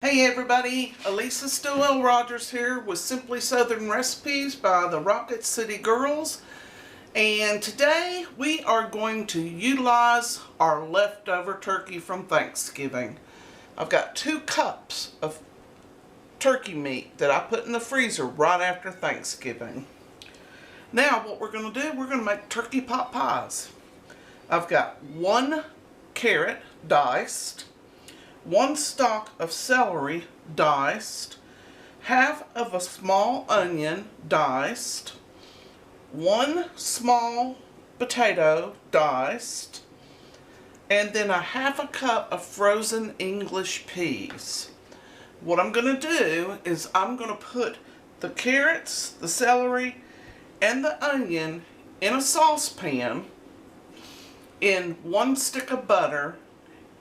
Hey everybody, Elisa Stowell Rogers here with Simply Southern Recipes by the Rocket City Girls. And today we are going to utilize our leftover turkey from Thanksgiving. I've got 2 cups of turkey meat that I put in the freezer right after Thanksgiving. Now what we're going to do, we're going to make turkey pot pies. I've got 1 carrot diced, 1 stalk of celery diced, half of a small onion diced, 1 small potato diced, and then a half a cup of frozen English peas. What I'm going to do is I'm going to put the carrots, the celery, and the onion in a saucepan in 1 stick of butter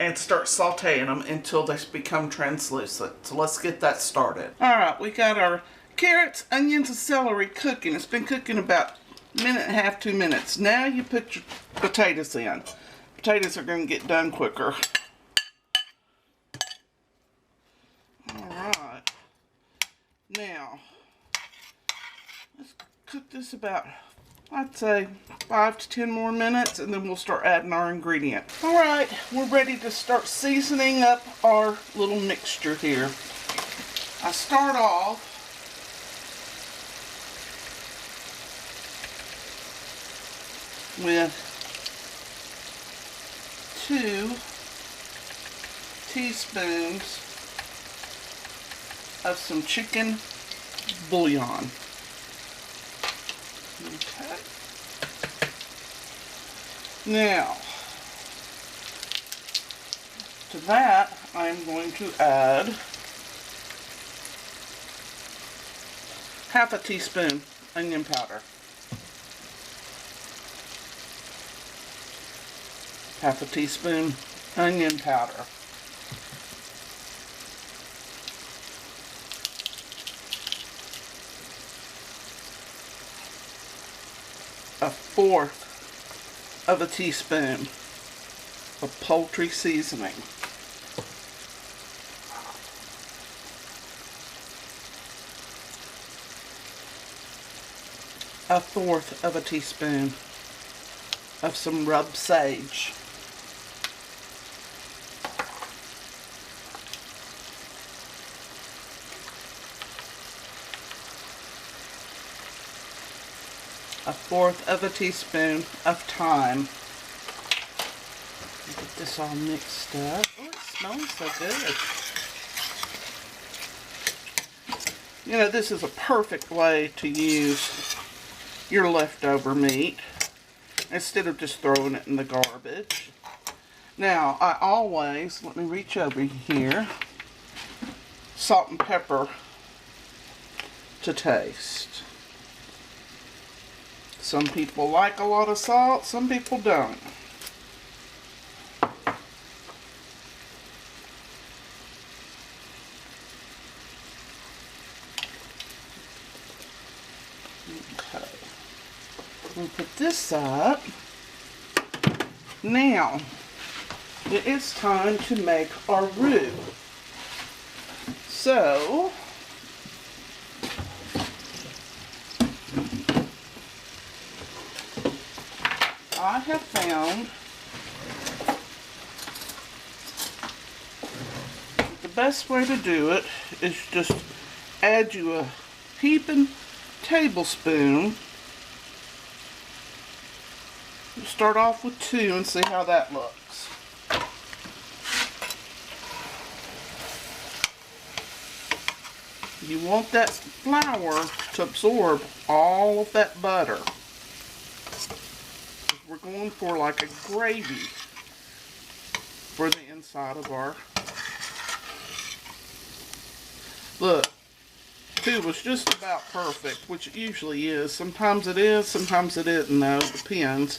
and start sauteing them until they become translucent. So let's get that started. Alright, we got our carrots, onions, and celery cooking. It's been cooking about 1.5 to 2 minutes. Now you put your potatoes in. Potatoes are going to get done quicker. Alright. Now, let's cook this about, I'd say, 5 to 10 more minutes, and then we'll start adding our ingredients. Alright, we're ready to start seasoning up our little mixture here. I start off with 2 teaspoons of some chicken bouillon. Okay. Now, to that, I'm going to add half a teaspoon onion powder, half a teaspoon onion powder, a 1/4 of a teaspoon of poultry seasoning, a 1/4 of a teaspoon of some rub sage, a 1/4 of a teaspoon of thyme. Get this all mixed up. Oh, it smells so good. You know, this is a perfect way to use your leftover meat instead of just throwing it in the garbage. Now, I always, let me reach over here, salt and pepper to taste. Some people like a lot of salt, some people don't. Okay. We'll put this up. Now, it is time to make our roux. So, I have found the best way to do it is just add you a heaping tablespoon. We'll start off with 2 and see how that looks. You want that flour to absorb all of that butter. We're going for like a gravy for the inside of our... Look, 2 was just about perfect, which it usually is. Sometimes it is, sometimes it isn't though. It depends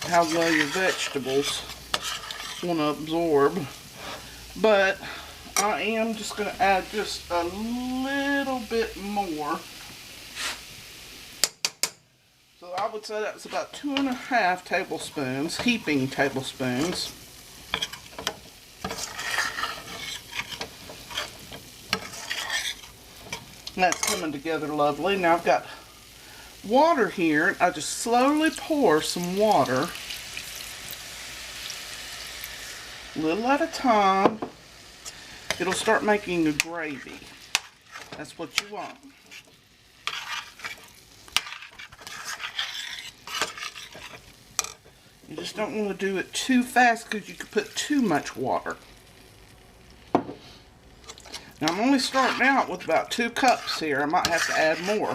how well your vegetables want to absorb. But I am just going to add just a little bit more. So I would say that's about 2.5 tablespoons, heaping tablespoons That's coming together lovely. Now I've got water here. I just slowly pour some water, a little at a time. It'll start making a gravy. That's what you want. You just don't want to do it too fast because you could put too much water. Now I'm only starting out with about 2 cups here. I might have to add more.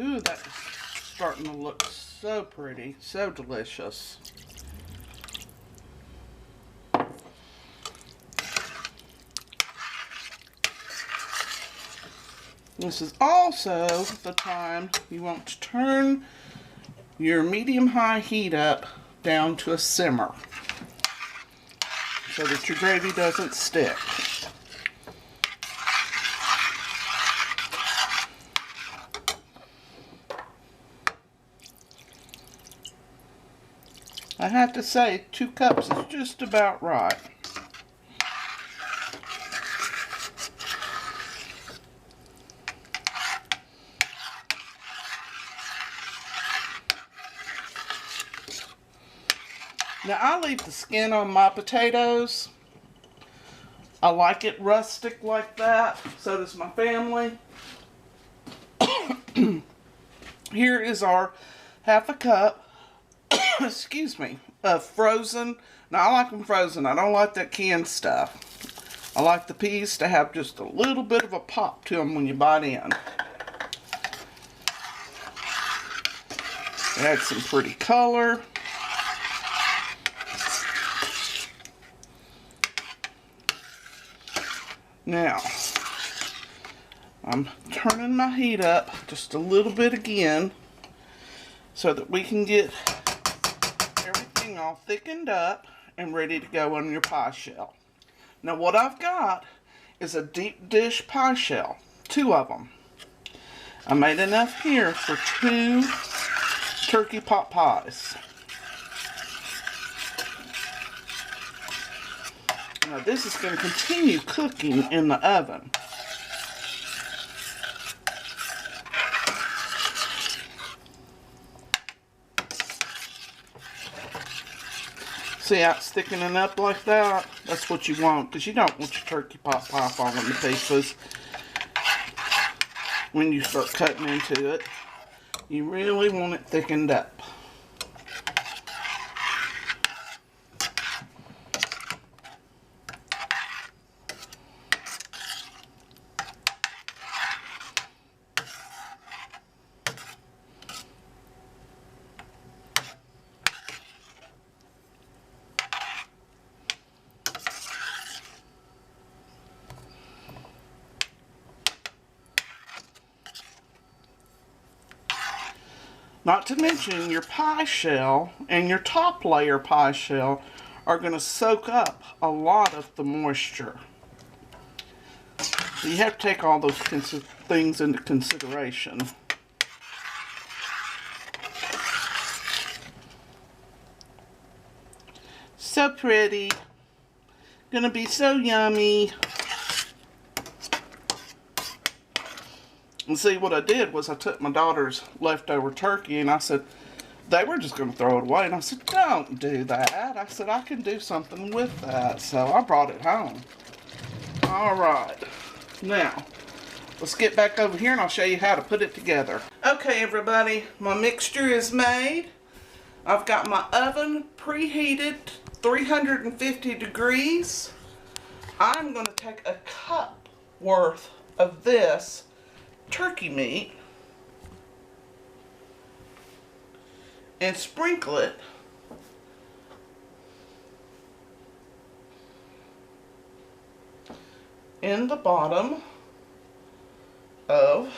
Ooh, that's starting to look so pretty, so delicious. This is also the time you want to turn your medium-high heat up down to a simmer so that your gravy doesn't stick. I have to say 2 cups is just about right. Now I leave the skin on my potatoes. I like it rustic like that. So does my family. Here is our half a cup, excuse me, of frozen. Now I like them frozen. I don't like that canned stuff. I like the peas to have just a little bit of a pop to them when you bite in. Add some pretty color. Now, I'm turning my heat up just a little bit again so that we can get everything all thickened up and ready to go on your pie shell. Now what I've got is a deep dish pie shell, 2 of them. I made enough here for 2 turkey pot pies. Now this is going to continue cooking in the oven. See how it's thickening up like that? That's what you want, because you don't want your turkey pot pie falling to pieces when you start cutting into it. You really want it thickened up. Not to mention your pie shell and your top layer pie shell are going to soak up a lot of the moisture. So you have to take all those things into consideration. So pretty. Gonna be so yummy. And see, what I did was I took my daughter's leftover turkey and I said, they were just going to throw it away. And I said, don't do that. I said, I can do something with that. So I brought it home. All right. Now, let's get back over here and I'll show you how to put it together. Okay, everybody. My mixture is made. I've got my oven preheated 350 degrees. I'm going to take a cup worth of this turkey meat and sprinkle it in the bottom of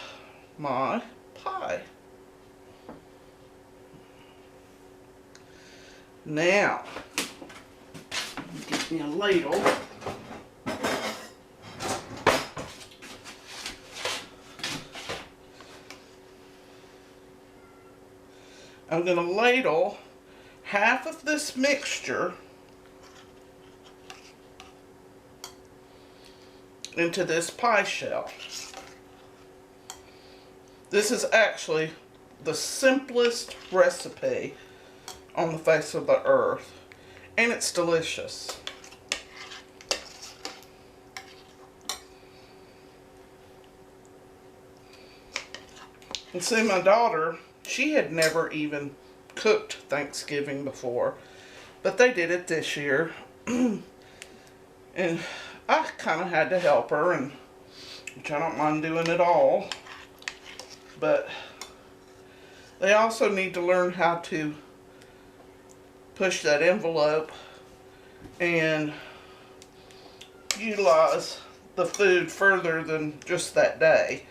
my pie. Now, get me a ladle. I'm going to ladle half of this mixture into this pie shell. This is actually the simplest recipe on the face of the earth, and it's delicious. And see, my daughter, she had never even cooked Thanksgiving before, but they did it this year. And I kind of had to help her, and which I don't mind doing it all. But they also need to learn how to push that envelope and utilize the food further than just that day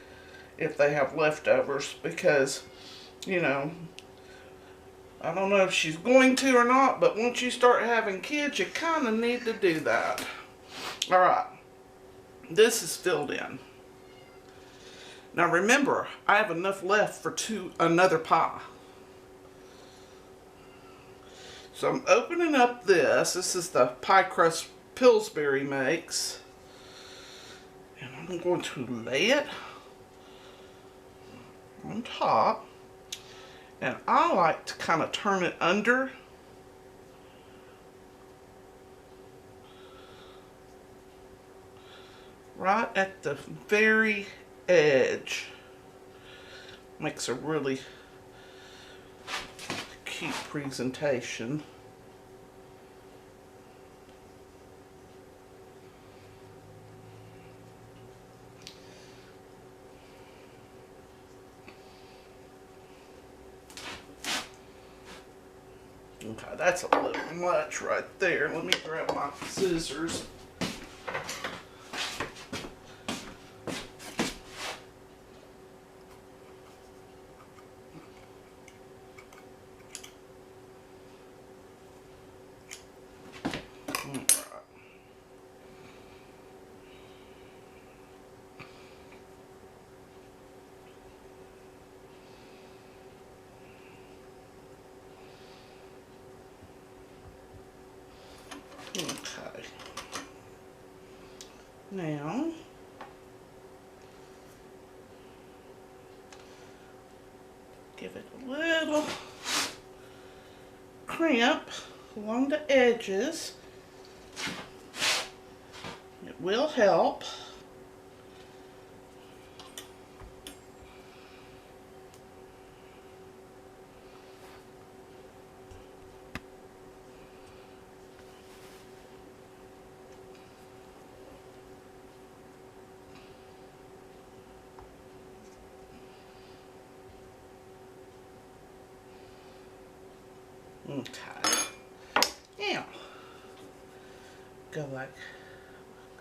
if they have leftovers, because, you know, I don't know if she's going to or not, but once you start having kids, you kind of need to do that. Alright, this is filled in. Now remember, I have enough left for another pie. So I'm opening up this. This is the pie crust Pillsbury makes. And I'm going to lay it on top. And I like to kind of turn it under. Right at the very edge. Makes a really cute presentation. Okay, that's a little much right there. Let me grab my scissors. Okay. Now, give it a little crimp along the edges. It will help. Okay. Now, go like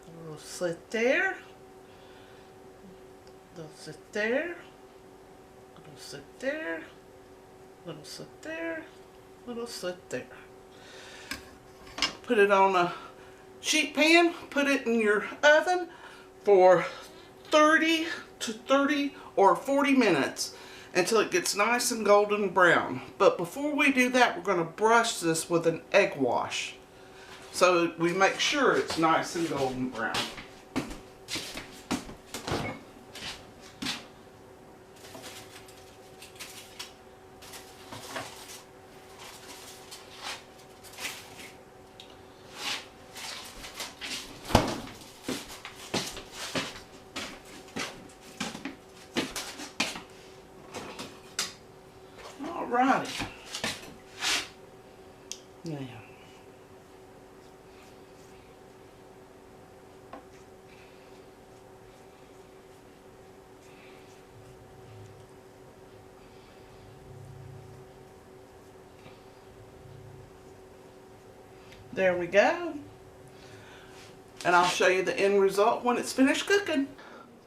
a little slit there, little slit there, little slit there, little slit there, little slit there. Put it on a sheet pan, put it in your oven for 30 to 30 or 40 minutes until it gets nice and golden brown. But before we do that, we're going to brush this with an egg wash so we make sure it's nice and golden brown. Alrighty. Now, there we go. And I'll show you the end result when it's finished cooking.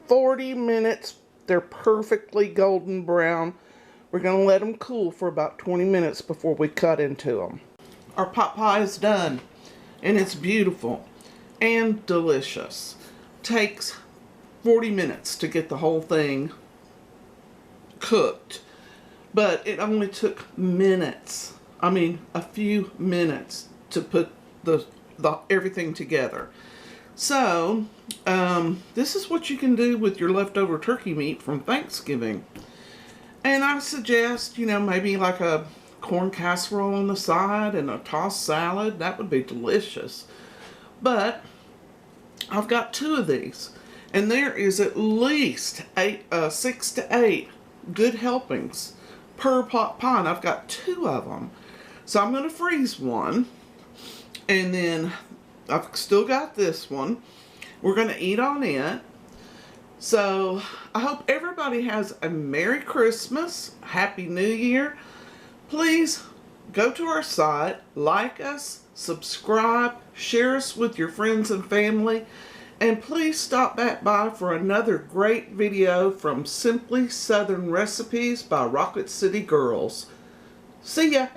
40 minutes. They're perfectly golden brown. We're going to let them cool for about 20 minutes before we cut into them. Our pot pie is done, and it's beautiful and delicious. Takes 40 minutes to get the whole thing cooked, but it only took minutes. I mean, a few minutes to put the everything together. So, this is what you can do with your leftover turkey meat from Thanksgiving. And I suggest, maybe like a corn casserole on the side and a tossed salad. That would be delicious. But I've got 2 of these. And there is at least 6 to 8 good helpings per pot pie. And I've got 2 of them. So I'm going to freeze one. And then I've still got this one. We're going to eat on it. So I hope everybody has a Merry Christmas, Happy New Year. Please go to our site, like us, subscribe, share us with your friends and family, and please stop back by for another great video from Simply Southern Recipes by Rocket City Girls. See ya!